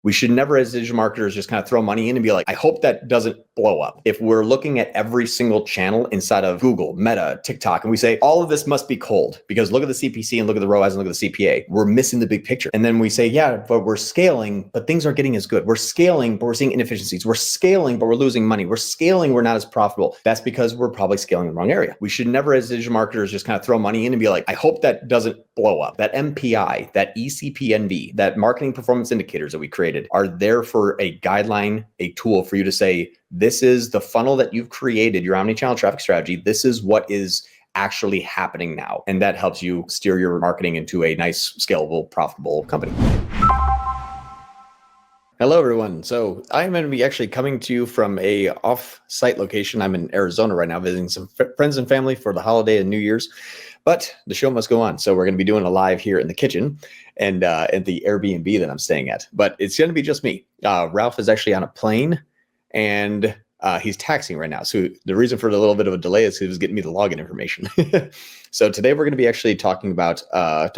We should never, as digital marketers, just kind of throw money in and be like, I hope that doesn't blow up. If we're looking at every single channel inside of Google, Meta, TikTok, and we say, all of this must be cold because look at the CPC and look at the ROAS and look at the CPA, we're missing the big picture. And then we say, yeah, but we're scaling, but things aren't getting as good. We're scaling, but we're seeing inefficiencies. We're scaling, but we're losing money. We're scaling, we're not as profitable. That's because we're probably scaling in the wrong area. We should never, as digital marketers, just kind of throw money in and be like, I hope that doesn't blow up. That MPI, that ECP NV, that marketing performance indicators that we created are there for a guideline, a tool for you to say, this is the funnel that you've created, your omnichannel traffic strategy. This is what is actually happening now. And that helps you steer your marketing into a nice, scalable, profitable company. Hello, everyone. So I'm going to be actually coming to you from a off-site location. I'm in Arizona right now, visiting some friends and family for the holiday and New Year's. But the show must go on. So we're going to be doing a live here in the kitchen and at the Airbnb that I'm staying at. But it's going to be just me. Ralph is actually on a plane and he's taxiing right now. So the reason for the little bit of a delay is he was getting me the login information. So today we're going to be actually talking about a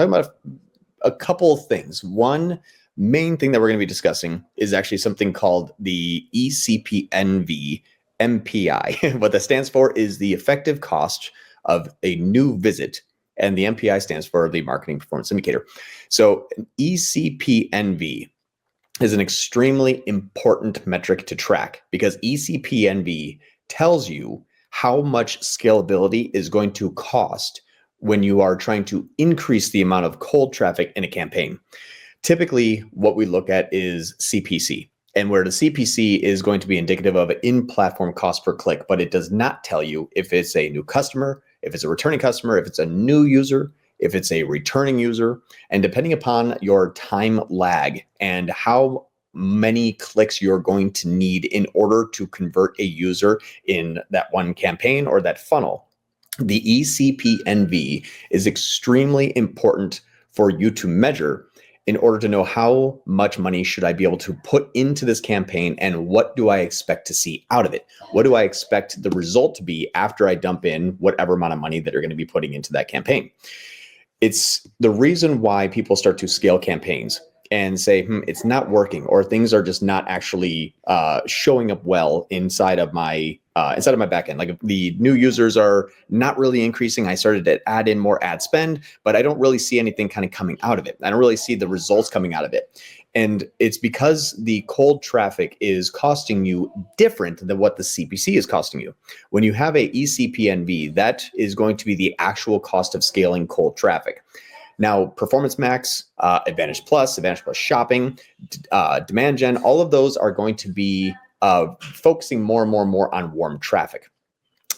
couple of things. One main thing that we're going to be discussing is actually something called the ECP NV MPI. What that stands for is the effective cost of a new visit, and the MPI stands for the marketing performance indicator. So an ECP NV is an extremely important metric to track because ECP NV tells you how much scalability is going to cost when you are trying to increase the amount of cold traffic in a campaign. Typically, what we look at is CPC, and where the CPC is going to be indicative of in-platform cost per click, but it does not tell you if it's a new customer, if it's a returning customer, if it's a new user, if it's a returning user, and depending upon your time lag and how many clicks you're going to need in order to convert a user in that one campaign or that funnel, the ECP NV is extremely important for you to measure in order to know how much money should I be able to put into this campaign and what do I expect to see out of it? What do I expect the result to be after I dump in whatever amount of money that you're going to be putting into that campaign? It's the reason why people start to scale campaigns and say, it's not working, or things are just not actually showing up well inside of my backend. Like if the new users are not really increasing, I started to add in more ad spend, but I don't really see anything kind of coming out of it. I don't really see the results coming out of it. And it's because the cold traffic is costing you different than what the CPC is costing you. When you have a ECP NV, that is going to be the actual cost of scaling cold traffic. Now, Performance Max, Advantage Plus Shopping, Demand Gen, all of those are going to be focusing more and more on warm traffic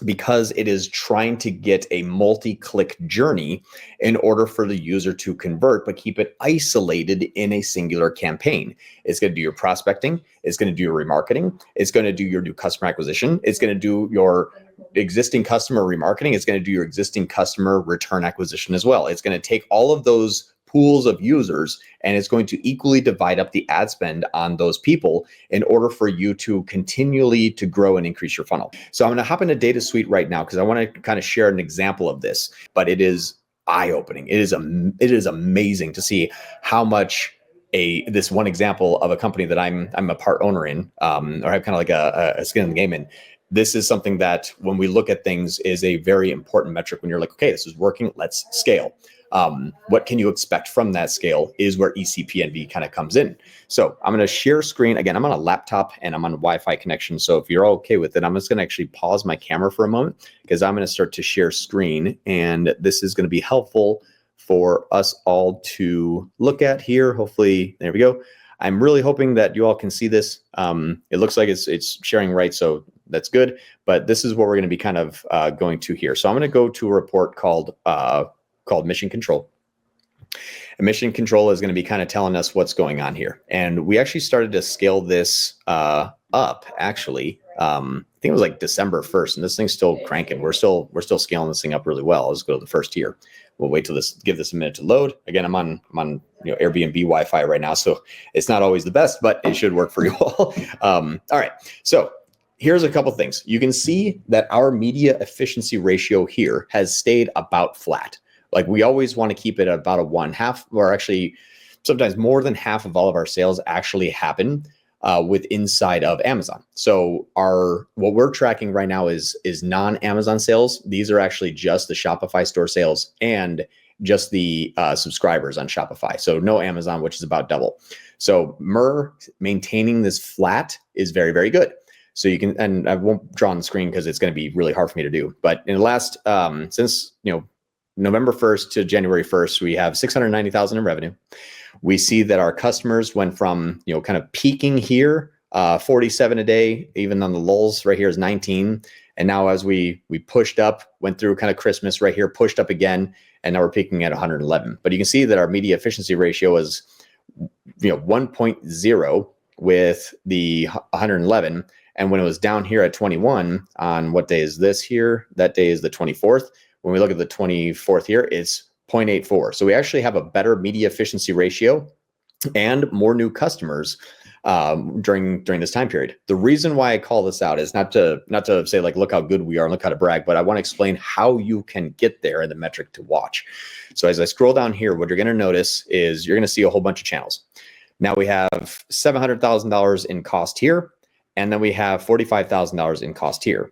because it is trying to get a multi-click journey in order for the user to convert, but keep it isolated in a singular campaign. It's going to do your prospecting. It's going to do your remarketing. It's going to do your new customer acquisition. It's going to do your existing customer remarketing. It's going to do your existing customer return acquisition as well. It's going to take all of those pools of users and it's going to equally divide up the ad spend on those people in order for you to continually to grow and increase your funnel. So I'm going to hop into Data Suite right now because I want to kind of share an example of this, but it is eye-opening. It is amazing to see how much this one example of a company that I'm a part owner in, or have kind of like a skin in the game in. This is something that when we look at things is a very important metric when you're like, okay, this is working, let's scale. What can you expect from that scale is where ECP NV kind of comes in. So I'm going to share screen. Again, I'm on a laptop and I'm on a Wi-Fi connection. So if you're okay with it, I'm just going to actually pause my camera for a moment because I'm going to start to share screen. And this is going to be helpful for us all to look at here. Hopefully, there we go. I'm really hoping that you all can see this. It looks like it's sharing right, so that's good. But this is what we're going to be kind of going to here. So I'm going to go to a report called Mission Control. And Mission Control is going to be kind of telling us what's going on here. And we actually started to scale this up, actually. I think it was like December 1st, and this thing's still cranking. We're still scaling this thing up really well. Let's go to the first year. We'll wait till give this a minute to load. Again, I'm on Airbnb Wi-Fi right now, so it's not always the best, but it should work for you all. All right, so here's a couple things. You can see that our media efficiency ratio here has stayed about flat. Like we always want to keep it at about a 1/2, or actually sometimes more than half of all of our sales actually happen with inside of Amazon. So what we're tracking right now is non-Amazon sales. These are actually just the Shopify store sales and just the subscribers on Shopify. So no Amazon, which is about double. So maintaining this flat is very, very good. So you can, and I won't draw on the screen because it's going to be really hard for me to do. But in the last, since November 1st to January 1st, we have 690,000 in revenue. We see that our customers went from, kind of peaking here, 47 a day, even on the lulls right here is 19. And now as we pushed up, went through kind of Christmas right here, pushed up again, and now we're peaking at 111. But you can see that our media efficiency ratio is, 1.0 with the 111. And when it was down here at 21 on what day is this here? That day is the 24th. When we look at the 24th here, it's 0.84. So we actually have a better media efficiency ratio and more new customers during this time period. The reason why I call this out is not to say like, look how good we are and look how to brag, but I want to explain how you can get there and the metric to watch. So as I scroll down here, what you're going to notice is you're going to see a whole bunch of channels. Now we have $700,000 in cost here, and then we have $45,000 in cost here.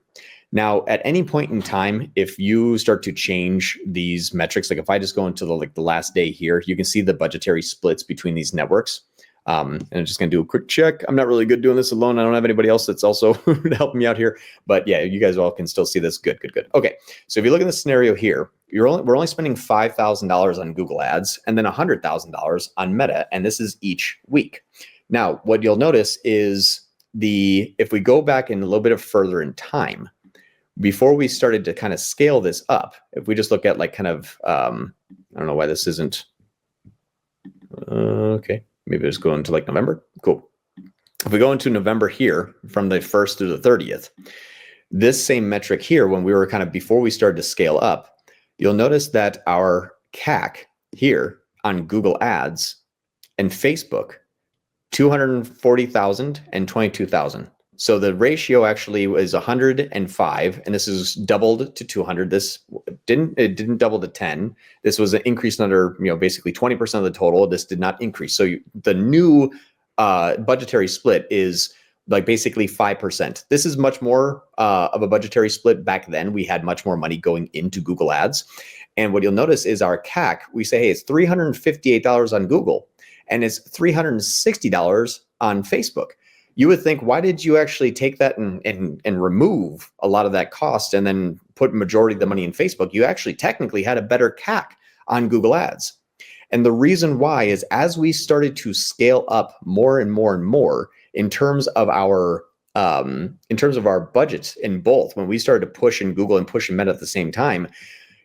Now, at any point in time, if you start to change these metrics, like if I just go into the last day here, you can see the budgetary splits between these networks. And I'm just going to do a quick check. I'm not really good doing this alone. I don't have anybody else that's also helping me out here. But yeah, you guys all can still see this. Good. Okay, so if you look at the scenario here, we're only spending $5,000 on Google Ads and then $100,000 on Meta, and this is each week. Now, what you'll notice is if we go back in a little bit further in time, before we started to kind of scale this up, if we just look at like kind of, I don't know why this isn't, okay, maybe just go into like November. Cool. If we go into November here from the 1st through the 30th, this same metric here, when we were kind of before we started to scale up, you'll notice that our CAC here on Google Ads and Facebook, 240,000 and 22,000. So the ratio actually was 105, and this is doubled to 200. This didn't double to 10. This was an increase under, basically 20% of the total. This did not increase. So the new budgetary split is like basically 5%. This is much more of a budgetary split. Back then, we had much more money going into Google Ads. And what you'll notice is our CAC, we say, hey, it's $358 on Google, and it's $360 on Facebook. You would think, why did you actually take that and remove a lot of that cost and then put majority of the money in Facebook? You actually technically had a better CAC on Google Ads. And the reason why is as we started to scale up more and more and more in terms of our budgets in both, when we started to push in Google and push in Meta at the same time,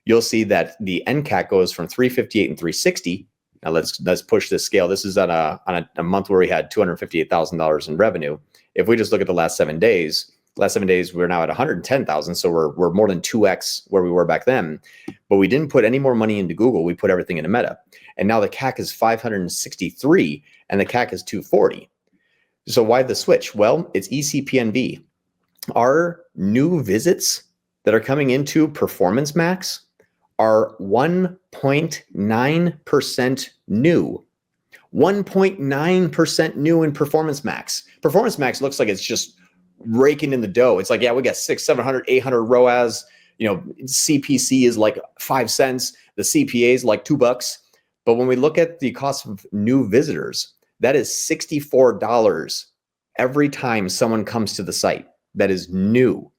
you'll see that the NCAC goes from 358 and 360. Now let's push this scale. This is on a month where we had $258,000 in revenue. If we just look at the last 7 days, we're now at 110,000. So we're more than 2x where we were back then. But we didn't put any more money into Google. We put everything into Meta. And now the CAC is 563 and the CAC is 240. So why the switch? Well, it's ECP NV. Our new visits that are coming into Performance Max are 1.9% new. 1.9% new in Performance Max. Performance Max looks like it's just raking in the dough. It's like, yeah, we got 600, 700, 800 ROAS. CPC is like 5 cents. The CPA is like $2. But when we look at the cost of new visitors, that is $64 every time someone comes to the site. That is new.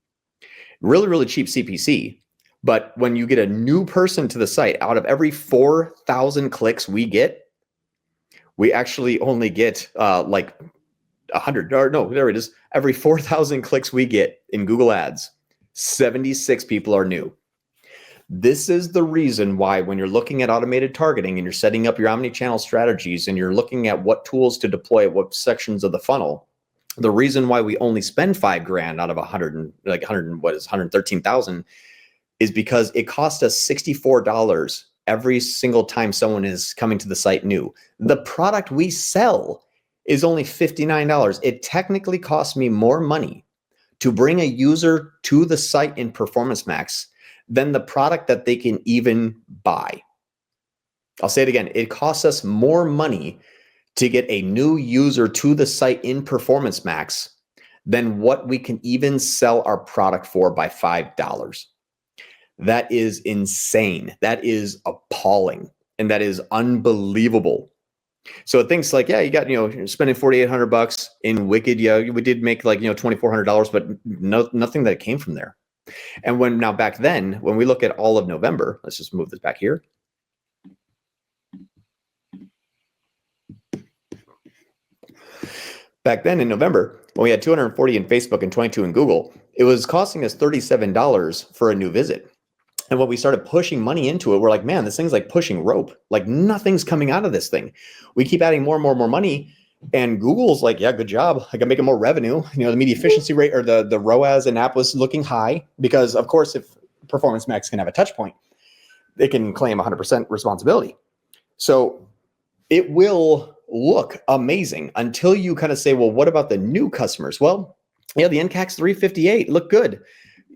Really, really cheap CPC. But when you get a new person to the site, out of every 4,000 clicks we get, we actually only get like 100, or no, there it is. Every 4,000 clicks we get in Google Ads, 76 people are new. This is the reason why when you're looking at automated targeting and you're setting up your omni-channel strategies and you're looking at what tools to deploy at what sections of the funnel, the reason why we only spend $5,000 out of 113,000 is because it cost us $64 every single time someone is coming to the site new. The product we sell is only $59. It technically costs me more money to bring a user to the site in Performance Max than the product that they can even buy. I'll say it again. It costs us more money to get a new user to the site in Performance Max than what we can even sell our product for by $5. That is insane. That is appalling. And that is unbelievable. So things like, yeah, you got, you're spending $4,800 in Wicked. Yeah, we did make like, $2,400, but nothing that came from there. And now back then, when we look at all of November, let's just move this back here. Back then in November, when we had 240 in Facebook and 22 in Google, it was costing us $37 for a new visit. And when we started pushing money into it, we're like, man, this thing's like pushing rope. Like nothing's coming out of this thing. We keep adding more and more and more money. And Google's like, yeah, good job. I can make more revenue. The media efficiency rate or the ROAS in app was looking high because, of course, if Performance Max can have a touch point, they can claim 100% responsibility. So it will look amazing until you kind of say, well, what about the new customers? Well, yeah, the NCAC's 358 look good.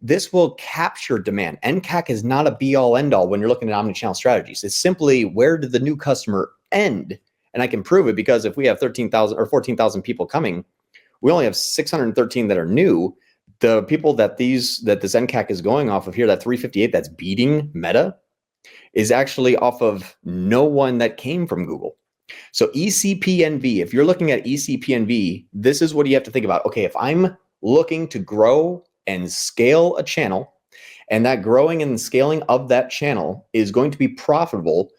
This will capture demand. NCAC is not a be all end all when you're looking at omnichannel strategies. It's simply where did the new customer end? And I can prove it because if we have 13,000 or 14,000 people coming, we only have 613 that are new. The people that this NCAC is going off of here, that 358 that's beating Meta, is actually off of no one that came from Google. So ECP NV, if you're looking at ECP NV, this is what you have to think about. Okay, if I'm looking to grow and scale a channel, and that growing and scaling of that channel is going to be profitable,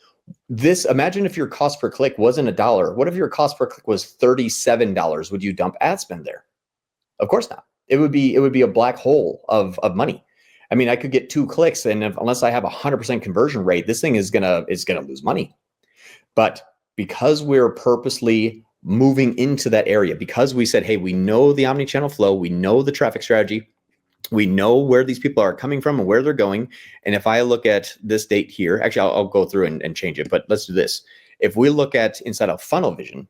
imagine if your cost per click wasn't $1. What if your cost per click was $37? Would you dump ad spend there? Of course not. It would be a black hole of money. I mean, I could get 2 clicks, and unless I have 100% conversion rate, this thing is gonna lose money. But because we're purposely moving into that area, because we said, hey, we know the omnichannel flow, we know the traffic strategy, we know where these people are coming from and where they're going. And if I look at this date here, actually, I'll go through and change it, but let's do this. If we look at inside of funnel vision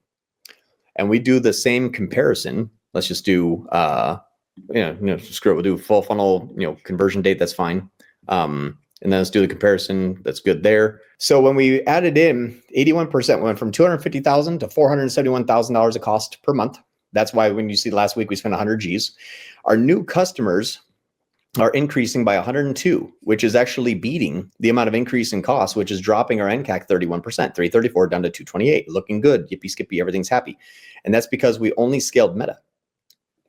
and we do the same comparison, let's just do, screw it, we'll do full funnel, conversion date, that's fine. And then let's do the comparison. That's good there. So when we added in 81%, went from $250,000 to $471,000 of cost per month. That's why when you see last week, we spent 100 G's. Our new customers are increasing by 102, which is actually beating the amount of increase in cost, which is dropping our NCAC 31%, 334 down to 228, looking good, yippee skippy, everything's happy. And that's because we only scaled Meta.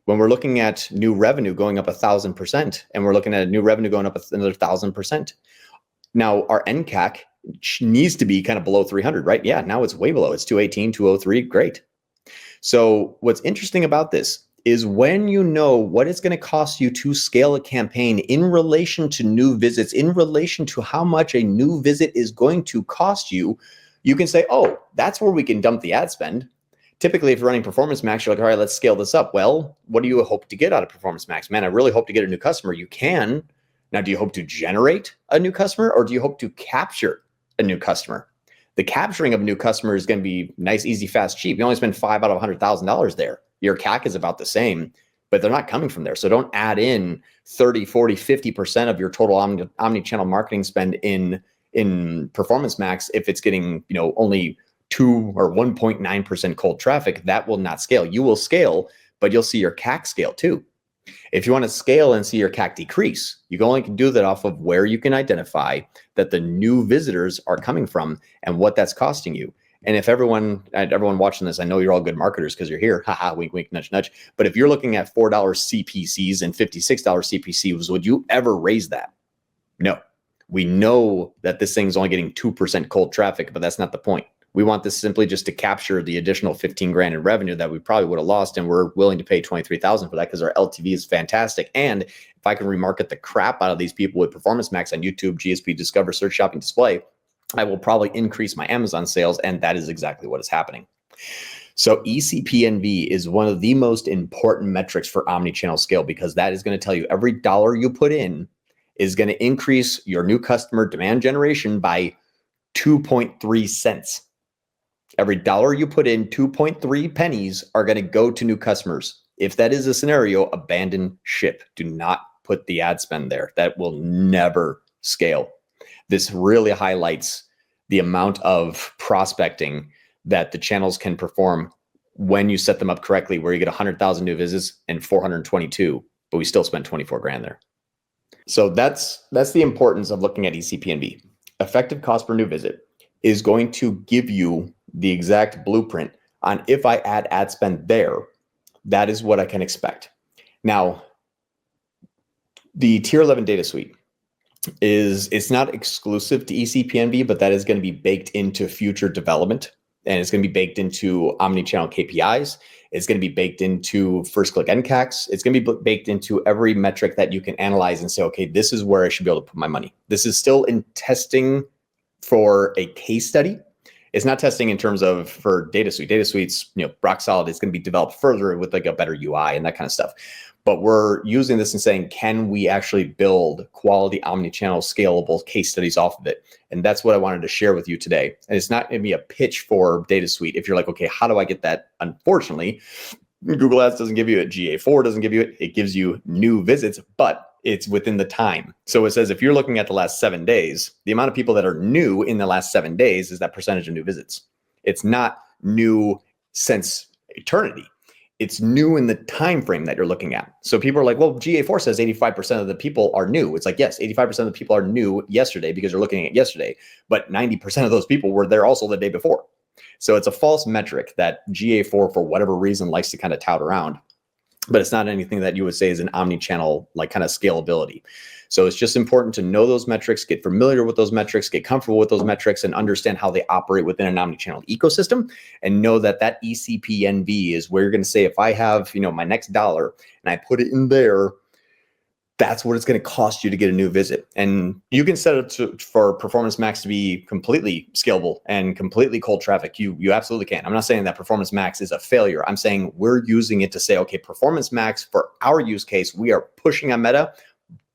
When we're looking at new revenue going up 1,000%, and we're looking at new revenue going up another 1,000%. Now our NCAC needs to be kind of below 300, right? Yeah, now it's way below. It's 218, 203, great. So what's interesting about this is when you know what it's going to cost you to scale a campaign in relation to new visits, in relation to how much a new visit is going to cost you, you can say, oh, that's where we can dump the ad spend. Typically, if you're running Performance Max, you're like, all right, let's scale this up. Well, what do you hope to get out of Performance Max? Man, I really hope to get a new customer. You can. Now, do you hope to generate a new customer or do you hope to capture a new customer? The capturing of a new customer is going to be nice, easy, fast, cheap. You only spend $5 out of $100,000 there. Your CAC is about the same, but they're not coming from there. So don't add in 30, 40, 50% of your total omni-channel marketing spend in Performance Max if it's getting, only 2 or 1.9% cold traffic. That will not scale. You will scale, but you'll see your CAC scale too. If you want to scale and see your CAC decrease, you can only do that off of where you can identify that the new visitors are coming from and what that's costing you. And if everyone watching this, I know you're all good marketers because you're here, haha, wink, wink, nudge, nudge. But if you're looking at $4 CPCs and $56 CPCs, would you ever raise that? No. We know that this thing's only getting 2% cold traffic, but that's not the point. We want this simply just to capture the additional 15 grand in revenue that we probably would have lost, and we're willing to pay 23,000 for that because our LTV is fantastic. And if I can remarket the crap out of these people with Performance Max on YouTube, GSP, Discover, Search, Shopping, Display, I will probably increase my Amazon sales, and that is exactly what is happening. So ECP NV is one of the most important metrics for omnichannel scale because that is going to tell you every dollar you put in is going to increase your new customer demand generation by 2.3 cents. Every dollar you put in, 2.3 pennies are going to go to new customers. If that is a scenario, abandon ship. Do not put the ad spend there. That will never scale. This really highlights the amount of prospecting that the channels can perform when you set them up correctly, where you get 100,000 new visits and 422, but we still spent 24 grand there. So that's the importance of looking at ECP NV. Effective cost per new visit is going to give you the exact blueprint on if I add ad spend there, that is what I can expect. Now, the tier 11 data suite it's not exclusive to ECP NV, but that is going to be baked into future development. And it's going to be baked into omnichannel KPIs. It's going to be baked into first click NCACs. It's going to be baked into every metric that you can analyze and say, okay, this is where I should be able to put my money. This is still in testing for a case study. It's not testing in terms of for data suite. Data suite's, rock solid. It's going to be developed further with like a better UI and that kind of stuff. But we're using this and saying, can we actually build quality omnichannel scalable case studies off of it? And that's what I wanted to share with you today. And it's not going to be a pitch for data suite. If you're like, okay, how do I get that? Unfortunately, Google Ads doesn't give you it. GA4 doesn't give you it. It gives you new visits, but it's within the time. So it says, if you're looking at the last 7 days, the amount of people that are new in the last 7 days is that percentage of new visits. It's not new since eternity. It's new in the time frame that you're looking at. So people are like, well, GA4 says 85% of the people are new. It's like, yes, 85% of the people are new yesterday because you're looking at yesterday, but 90% of those people were there also the day before. So it's a false metric that GA4, for whatever reason, likes to kind of tout around, but it's not anything that you would say is an omni-channel like kind of scalability. So it's just important to know those metrics, get familiar with those metrics, get comfortable with those metrics, and understand how they operate within an omni-channel ecosystem, and know that that ECP NV is where you're going to say, if I have, my next dollar and I put it in there, that's what it's going to cost you to get a new visit. And you can set it for Performance Max to be completely scalable and completely cold traffic. You absolutely can. I'm not saying that Performance Max is a failure. I'm saying we're using it to say, okay, Performance Max for our use case, we are pushing on Meta,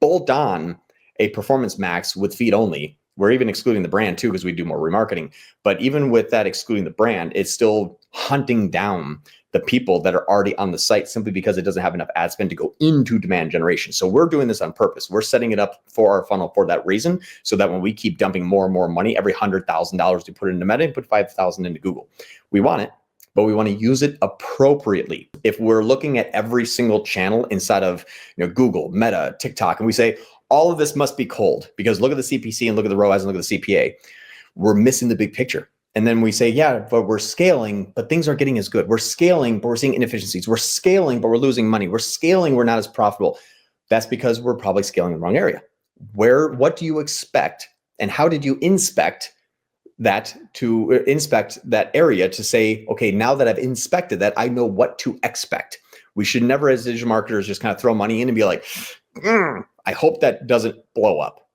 bolt on a Performance Max with feed only. We're even excluding the brand too, because we do more remarketing. But even with that excluding the brand, it's still hunting down the people that are already on the site simply because it doesn't have enough ad spend to go into demand generation. So we're doing this on purpose. We're setting it up for our funnel for that reason, so that when we keep dumping more and more money, every $100,000 to put into Meta and put 5,000 into Google. We want it, but we want to use it appropriately. If we're looking at every single channel inside of Google, Meta, TikTok, and we say, all of this must be cold because look at the CPC and look at the ROAS and look at the CPA, we're missing the big picture. And then we say, yeah, but we're scaling, but things aren't getting as good. We're scaling, but we're seeing inefficiencies. We're scaling, but we're losing money. We're scaling, we're not as profitable. That's because we're probably scaling in the wrong area. What do you expect? And how did you inspect that area to say, okay, now that I've inspected that, I know what to expect. We should never, as digital marketers, just kind of throw money in and be like, I hope that doesn't blow up.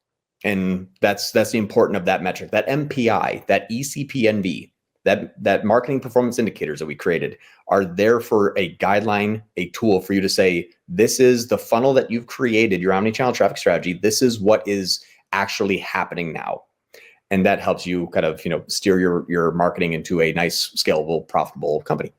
And that's the importance of that metric, that MPI, that ECP NV, that marketing performance indicators that we created are there for a guideline, a tool for you to say, this is the funnel that you've created, your omnichannel traffic strategy. This is what is actually happening now. And that helps you kind of, steer your marketing into a nice, scalable, profitable company.